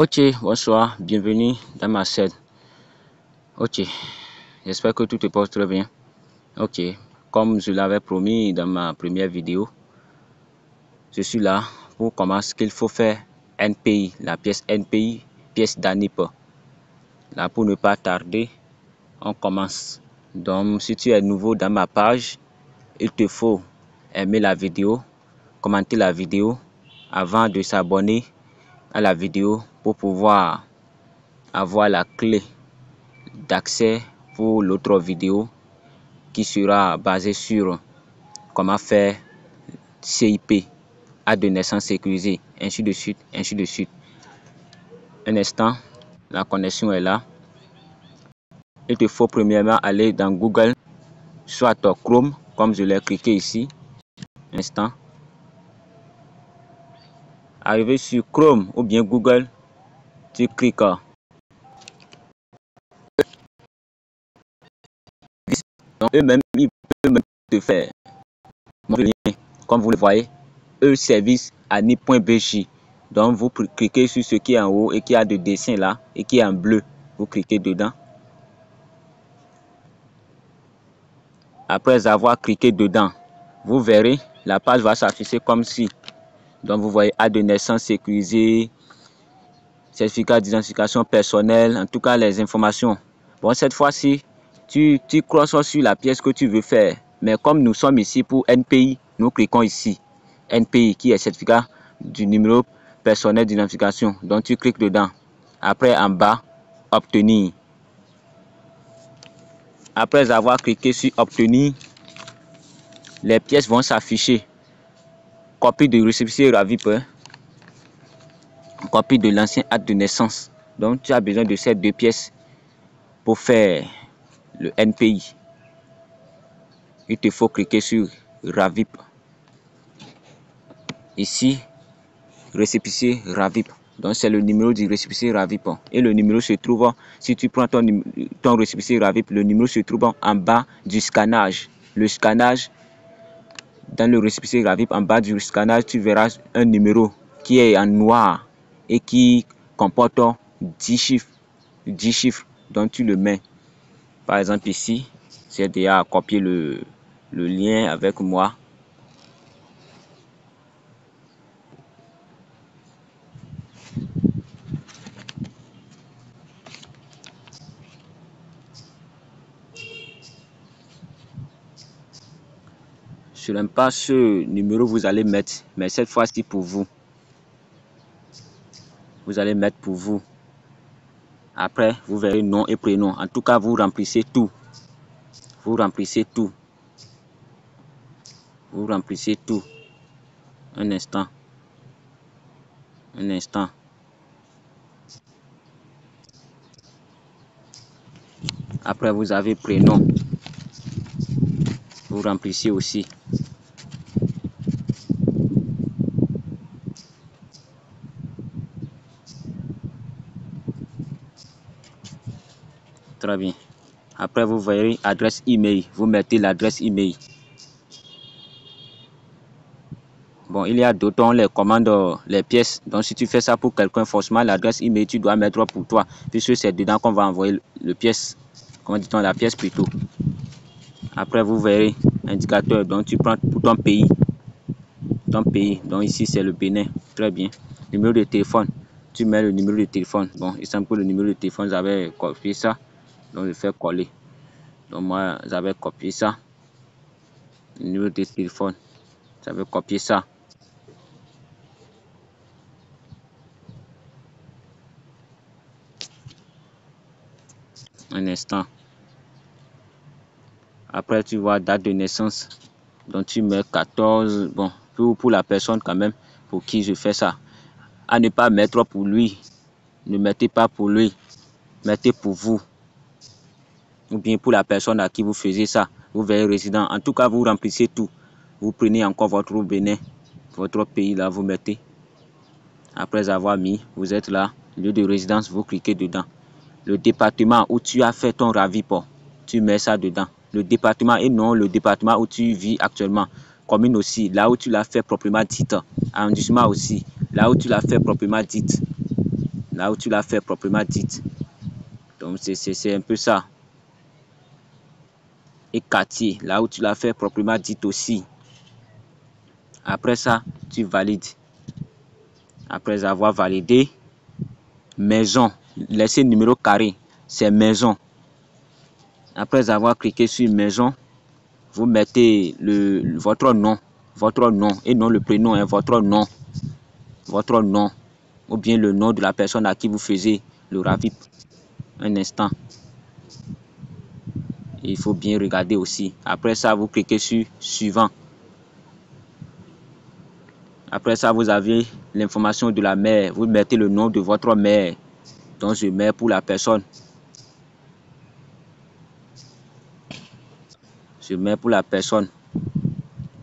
Ok, bonsoir, bienvenue dans ma chaîne. Ok, j'espère que tout te porte très bien. Ok, comme je l'avais promis dans ma première vidéo, je suis là pour comment ce qu'il faut faire NPI, la pièce NPI, pièce d'ANIP. Là, pour ne pas tarder, on commence. Donc, si tu es nouveau dans ma page, il te faut aimer la vidéo, commenter la vidéo avant de s'abonner à la vidéo pour pouvoir avoir la clé d'accès pour l'autre vidéo qui sera basée sur comment faire CIP, acte de naissance sécurisé, ainsi de suite, ainsi de suite. Un instant, la connexion est là. Il te faut premièrement aller dans Google, soit Chrome, comme je l'ai cliqué ici. Un instant. Arrivé sur Chrome ou bien Google, tu cliques. Donc eux-mêmes, ils peuvent te faire le lien, comme vous le voyez, service ani.bj. Donc vous cliquez sur ce qui est en haut et qui a de dessin là et qui est en bleu. Vous cliquez dedans. Après avoir cliqué dedans, vous verrez la page va s'afficher comme ci. Donc vous voyez acte de naissance sécurisé, certificat d'identification personnelle, en tout cas les informations. Bon, cette fois-ci, tu crosses sur la pièce que tu veux faire. Mais comme nous sommes ici pour NPI, nous cliquons ici. NPI qui est certificat du numéro personnel d'identification. Donc tu cliques dedans. Après en bas, obtenir. Après avoir cliqué sur obtenir, les pièces vont s'afficher. Copie de récépissé RAVIP, copie de l'ancien acte de naissance. Donc tu as besoin de ces deux pièces pour faire le NPI. Il te faut cliquer sur RAVIP. Ici, récépissé RAVIP. Donc c'est le numéro du récépissé RAVIP. Et le numéro se trouve, si tu prends ton récépissé RAVIP, le numéro se trouve en bas du scannage. Le scannage, dans le récépissé RAVIP, en bas du scannage, tu verras un numéro qui est en noir et qui comporte 10 chiffres. 10 chiffres. Donc tu le mets. Par exemple ici, j'ai déjà copié le lien avec moi. Je n'aime pas ce numéro, vous allez mettre, mais cette fois-ci pour vous. Vous allez mettre pour vous. Après, vous verrez nom et prénom. En tout cas, vous remplissez tout. Vous remplissez tout. Vous remplissez tout. Un instant. Un instant. Après, vous avez prénom. Vous remplissez aussi. Très bien. Après, vous verrez adresse email. Vous mettez l'adresse email. Bon, il y a d'autres, on les commande les pièces. Donc, si tu fais ça pour quelqu'un, forcément, l'adresse email, tu dois mettre pour toi. Puisque c'est dedans qu'on va envoyer le pièce. Comment dit-on, la pièce plutôt. Après, vous verrez indicateur. Donc, tu prends pour ton pays. Ton pays. Donc, ici, c'est le Bénin. Très bien. Numéro de téléphone. Tu mets le numéro de téléphone. Bon, il semble que le numéro de téléphone, j'avais copié ça. Donc, je fais coller. Donc, moi, j'avais copié ça. Le numéro de téléphone. J'avais copié ça. Un instant. Après, tu vois date de naissance. Donc, tu mets 14. Bon, pour la personne quand même pour qui je fais ça. À ne pas mettre pour lui. Ne mettez pas pour lui. Mettez pour vous. Ou bien pour la personne à qui vous faisiez ça. Vous verrez résident. En tout cas, vous remplissez tout. Vous prenez encore votre Bénin, votre pays là, vous mettez. Après avoir mis, vous êtes là. Lieu de résidence, vous cliquez dedans. Le département où tu as fait ton RAVIP, tu mets ça dedans. Le département et non le département où tu vis actuellement. Commune aussi, là où tu l'as fait proprement dite. Arrondissement aussi, là où tu l'as fait proprement dite. là où tu l'as fait proprement dite. Donc c'est un peu ça. Et quartier, là où tu l'as fait proprement dite aussi. Après ça, tu valides. Après avoir validé, maison, laissez numéro carré, c'est maison. Après avoir cliqué sur maison, vous mettez votre nom et non le prénom, hein, votre nom, ou bien le nom de la personne à qui vous faisiez le RAVIP. Un instant. Il faut bien regarder aussi. Après ça, vous cliquez sur suivant. Après ça, vous avez l'information de la mère. Vous mettez le nom de votre mère. Donc, je mets pour la personne. Je mets pour la personne.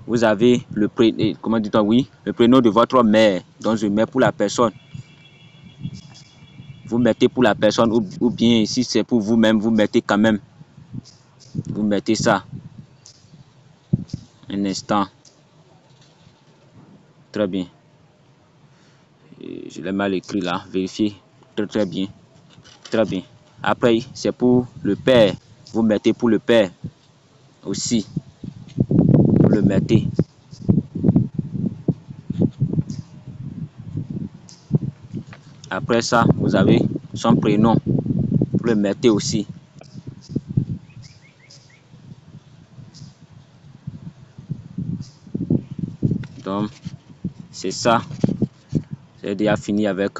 Vous avez le prénom, comment dit-on, oui, le prénom de votre mère. Donc, je mets pour la personne. Vous mettez pour la personne ou bien si c'est pour vous-même, vous mettez quand même. Vous mettez ça. Un instant. Très bien. Je l'ai mal écrit là. Vérifiez. Très bien. Très bien. Après, c'est pour le père. Vous mettez pour le père aussi. Vous le mettez. Après ça, vous avez son prénom. Vous le mettez aussi. Donc, c'est ça. J'ai déjà fini avec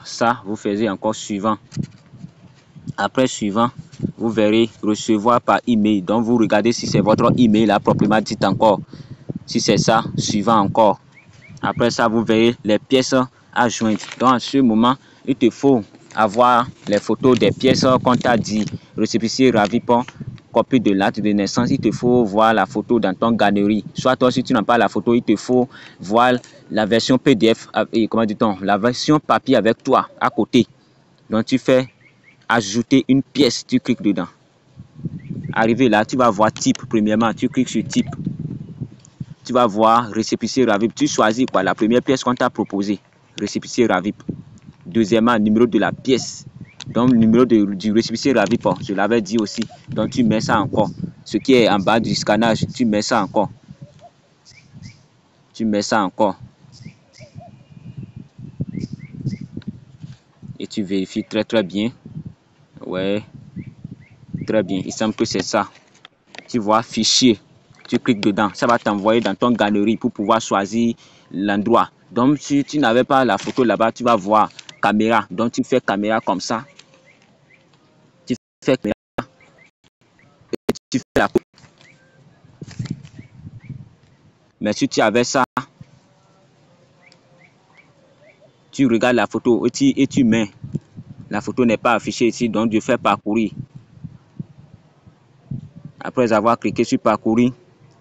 ça. Vous faites encore suivant. Après suivant, vous verrez recevoir par email. Donc, vous regardez si c'est votre email là proprement dit encore. Si c'est ça, suivant encore. Après ça, vous verrez les pièces à joindre. Donc, en ce moment, il te faut avoir les photos des pièces qu'on t'a dit. Récépissé, RAVIP, copie de l'acte de naissance. Il te faut voir la photo dans ton galerie. Soit toi, si tu n'as pas la photo, il te faut voir la version PDF, comment dit-on, la version papier avec toi à côté. Donc, tu fais ajouter une pièce, tu cliques dedans. Arrivé là, tu vas voir type. Premièrement, tu cliques sur type. Tu vas voir récépissé RAVIP. Tu choisis quoi? La première pièce qu'on t'a proposée. Récépissé RAVIP. Deuxièmement, numéro de la pièce. Donc, le numéro du récépissé RAVIP, je l'avais dit aussi. Donc, tu mets ça encore. Ce qui est en bas du scannage, tu mets ça encore. Tu mets ça encore. Et tu vérifies très bien. Ouais. Très bien. Il semble que c'est ça. Tu vois, fichier. Tu cliques dedans. Ça va t'envoyer dans ton galerie pour pouvoir choisir l'endroit. Donc, si tu n'avais pas la photo là-bas, tu vas voir caméra. Donc, tu fais caméra comme ça. Tu fais caméra. Et tu fais la photo. Mais si tu avais ça, tu regardes la photo et tu mets. La photo n'est pas affichée ici, donc je fais parcourir. Après avoir cliqué sur parcourir,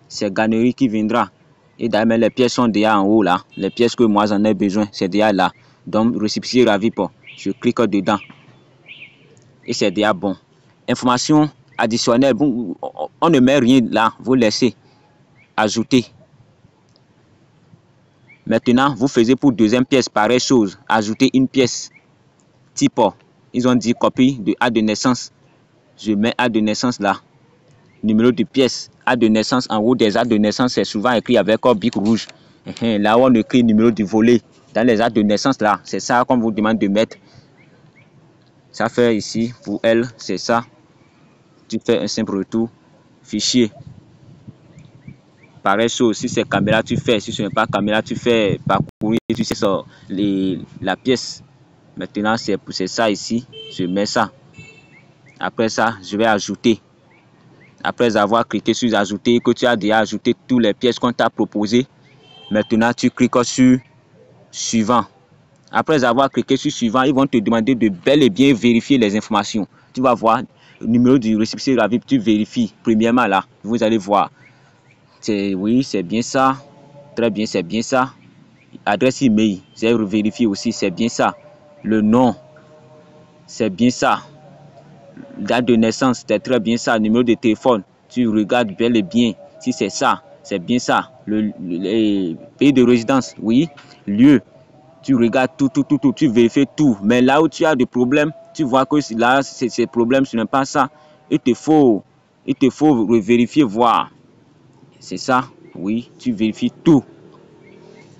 c'est galerie qui viendra. Et d'ailleurs, les pièces sont déjà en haut là. Les pièces que moi j'en ai besoin, c'est déjà là. Donc, récépissé RAVIP, je clique dedans. Et c'est déjà bon. Information additionnelle, bon, on ne met rien là, vous laissez ajouter. Maintenant, vous faisiez pour deuxième pièce, pareille chose, ajouter une pièce. Type, ils ont dit copie de acte de naissance. Je mets acte de naissance là. Numéro de pièce, acte de naissance. En haut des actes de naissance, c'est souvent écrit avec un bic rouge. Là où on écrit numéro du volet. Dans les actes de naissance là, c'est ça qu'on vous demande de mettre. Ça fait ici, pour elle, c'est ça. Tu fais un simple retour. Fichier. Pareil chose, si c'est caméra, tu fais. Si ce n'est pas caméra, tu fais parcourir. Tu sais ça, la pièce. Maintenant, c'est ça ici. Je mets ça. Après ça, je vais ajouter. Après avoir cliqué sur ajouter, que tu as déjà ajouté toutes les pièces qu'on t'a proposées. Maintenant, tu cliques sur suivant. Après avoir cliqué sur suivant, ils vont te demander de bel et bien vérifier les informations. Tu vas voir le numéro du récépissé RAVIP, tu vérifies. Premièrement là, vous allez voir. Oui, c'est bien ça. Très bien, c'est bien ça. Adresse email, j'ai vérifié aussi, c'est bien ça. Le nom, c'est bien ça. Date de naissance, c'est très bien ça. Numéro de téléphone, tu regardes bel et bien si c'est ça, c'est bien ça. Le pays de résidence, oui. Lieu, Tu regardes tout, tu vérifies tout. Mais là où tu as des problèmes, tu vois que là, ces problèmes, ce n'est pas ça. Il te faut vérifier, voir. C'est ça, oui, tu vérifies tout.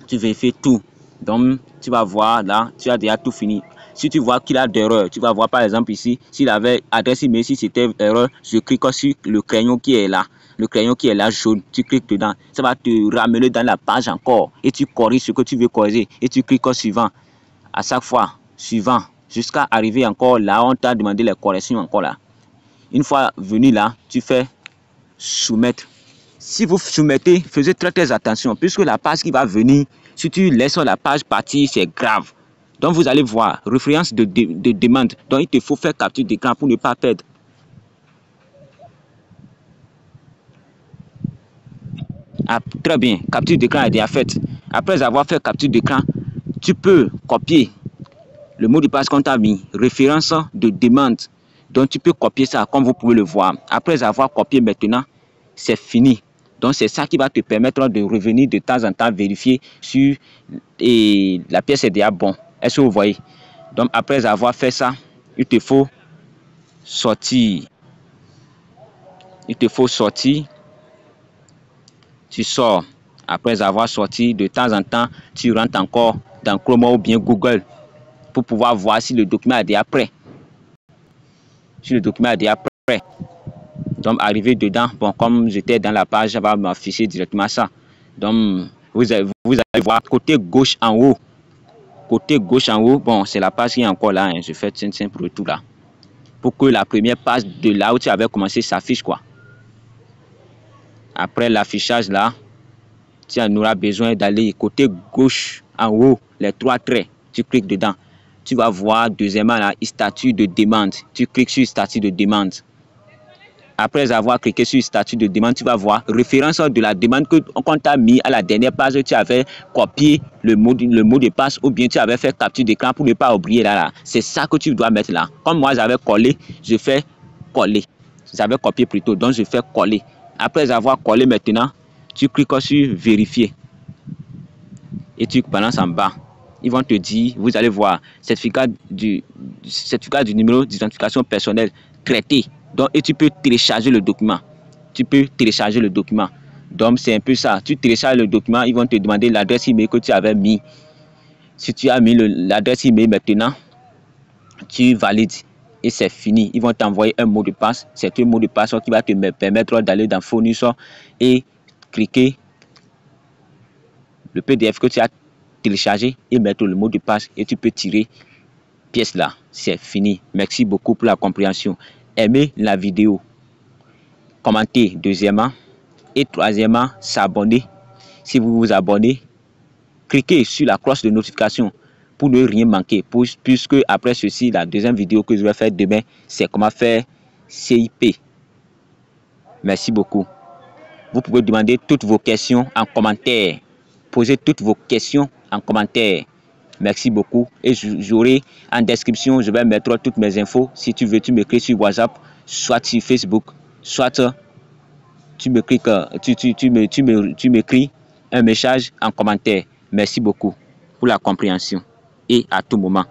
Tu vérifies tout. Donc, tu vas voir là, tu as déjà tout fini. Si tu vois qu'il a d'erreur, tu vas voir par exemple ici, s'il avait adresse email, si c'était erreur, je clique sur le crayon qui est là. Le crayon qui est là jaune, tu cliques dedans. Ça va te ramener dans la page encore. Et tu corriges ce que tu veux corriger. Et tu cliques au suivant. À chaque fois, suivant. Jusqu'à arriver encore là, on t'a demandé les corrections encore là. Une fois venu là, tu fais soumettre. Si vous soumettez, faites très attention, puisque la page qui va venir, si tu laisses la page partir, c'est grave. Donc vous allez voir, référence de demande. Donc il te faut faire capture d'écran pour ne pas perdre. Ah, très bien, capture d'écran est déjà faite. Après avoir fait capture d'écran, tu peux copier le mot de passe qu'on t'a mis, référence de demande. Donc tu peux copier ça comme vous pouvez le voir. Après avoir copié maintenant, c'est fini. Donc c'est ça qui va te permettre de revenir de temps en temps vérifier si la pièce est déjà bon. Est-ce que vous voyez? Donc après avoir fait ça, il te faut sortir. Il te faut sortir. Tu sors. Après avoir sorti, de temps en temps, tu rentres encore dans Chrome ou bien Google pour pouvoir voir si le document est déjà prêt. Si le document est déjà prêt. Donc arrivé dedans, bon, comme j'étais dans la page, ça va m'afficher directement ça. Donc vous allez voir côté gauche en haut. Côté gauche en haut, bon, c'est la page qui est encore là. Hein. Je fais un pour tout là. Pour que la première page de là où tu avais commencé s'affiche quoi. Après l'affichage là, tu en auras besoin d'aller côté gauche en haut, les 3 traits. Tu cliques dedans. Tu vas voir deuxièmement là, statut de demande. Tu cliques sur statut de demande. Après avoir cliqué sur statut de demande, tu vas voir référence de la demande qu'on t'a mis à la dernière page. Tu avais copié le mot de passe ou bien tu avais fait capture d'écran pour ne pas oublier là. C'est ça que tu dois mettre là. Comme moi j'avais collé, je fais coller. J'avais copié plutôt, donc je fais coller. Après avoir collé maintenant, tu cliques sur vérifier. Et tu balances en bas. Ils vont te dire, vous allez voir, certificat du numéro d'identification personnelle traité. Donc, et tu peux télécharger le document. Tu peux télécharger le document. Donc, c'est un peu ça. Tu télécharges le document, ils vont te demander l'adresse email que tu avais mis. Si tu as mis l'adresse email maintenant, tu valides et c'est fini. Ils vont t'envoyer un mot de passe. C'est un mot de passe qui va te permettre d'aller dans fournisseur et cliquer le PDF que tu as téléchargé et mettre le mot de passe et tu peux tirer pièce là. C'est fini. Merci beaucoup pour la compréhension. Aimez la vidéo, commentez deuxièmement et troisièmement s'abonner. Si vous vous abonnez, cliquez sur la cloche de notification pour ne rien manquer, puisque après ceci, la deuxième vidéo que je vais faire demain, c'est comment faire CIP. Merci beaucoup. Vous pouvez demander toutes vos questions en commentaire. Posez toutes vos questions en commentaire. Merci beaucoup. Et j'aurai en description, je vais mettre toutes mes infos. Si tu veux, tu m'écris sur WhatsApp, soit sur Facebook, soit tu m'écris un message en commentaire. Merci beaucoup pour la compréhension et à tout moment.